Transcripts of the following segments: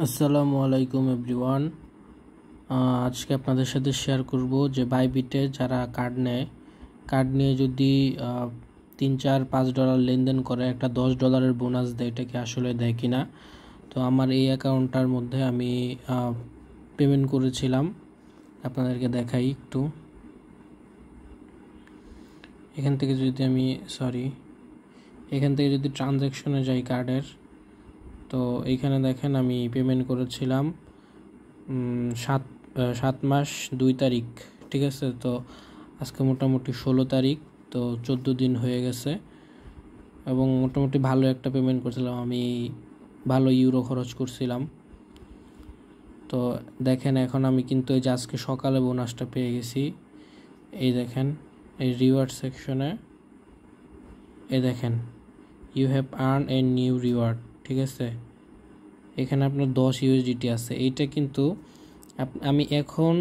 আসসালামু আলাইকুম এভরিওয়ান। আজকে আপনাদের সাথে শেয়ার করব যে বাইবিটে যারা কার্ড নিয়ে যদি $3-4-5 লেনদেন করে একটা $10 বোনাস দেয়, এটা কি আসলে দেয় কিনা। তো আমার এই অ্যাকাউন্টটার মধ্যে আমি পেমেন্ট করেছিলাম, আপনাদেরকে দেখাই একটু। এখান থেকে যদি ট্রানজ্যাকশনে যাই কার্ডের, তো এইখানে দেখেন আমি পেমেন্ট করেছিলাম 7 মাস 2 তারিখ, ঠিক আছে। তো আজকে মোটামুটি 16 তারিখ, তো 14 দিন হয়ে গেছে এবং মোটামুটি ভালো একটা পেমেন্ট করছিলাম। আমি ভালো ইউরো খরচ করছিলাম। তো দেখেন এখন আমি কিন্তু এই যে আজকে সকালে বোনাসটা পেয়ে গেছি। এই দেখেন এই রিওয়ার্ড সেকশনে, এই দেখেন you have earn a new reward, ঠিক আছে। এখানে আপনার 10 ইউএসডিটি আছে। এইটা কিন্তু আমি এখন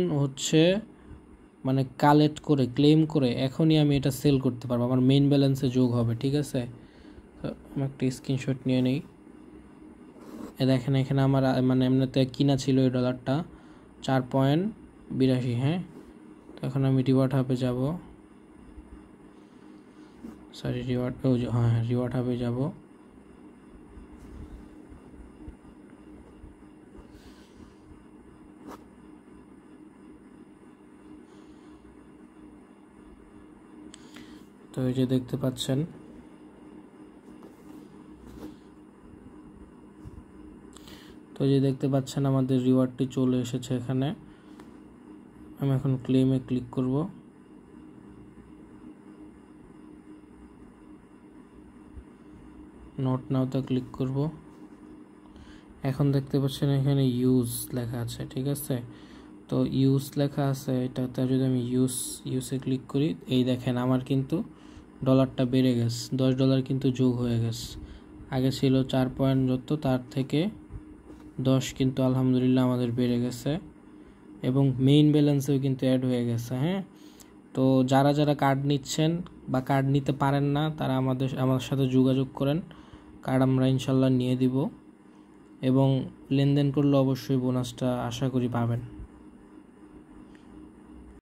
মানে কালেক্ট করে ক্লেম করে এখনই আমি এটা সেল করতে পারবো, আমার মেইন ব্যালেন্সে যোগ হবে, ঠিক আছে। তো আমি একটা স্ক্রিনশট নিয়ে নিই। দেখেন এখানে আমার মানে এমনিতে কিনা ছিল এই ডলারটা 4.82। হ্যাঁ, তো এখন আমি রিওয়ার্ড হাবে যাব, রিওয়ার্ড হাবে যাব। তো এই যে দেখতে পাচ্ছেন, আমাদের রিওয়ার্ডটি চলে এসেছে এখানে। আমি এখন ক্লেমে ক্লিক করব। নোট নাওতে ক্লিক করব। এখন দেখতে পাচ্ছেন এখানে ইউজ লেখা আছে, ঠিক আছে। তো ইউজ লেখা আছে, এটাতে যদি আমি ইউজে ক্লিক করি, এই দেখেন আমার কিন্তু ডলারটা বেড়ে গেছে, $10 কিন্তু যোগ হয়ে গেছে। আগে ছিল 4 পয়েন্ট যত, তার থেকে 10 কিন্তু আলহামদুলিল্লাহ আমাদের বেড়ে গেছে এবং মেইন ব্যালেন্সেও কিন্তু অ্যাড হয়ে গেছে। হ্যাঁ, তো যারা কার্ড নিচ্ছেন বা কার্ড নিতে পারেন না, তারা আমার সাথে যোগাযোগ করেন, কার্ড আমরা ইনশাল্লাহ নিয়ে দিব এবং লেনদেন করলে অবশ্যই বোনাসটা আশা করি পাবেন।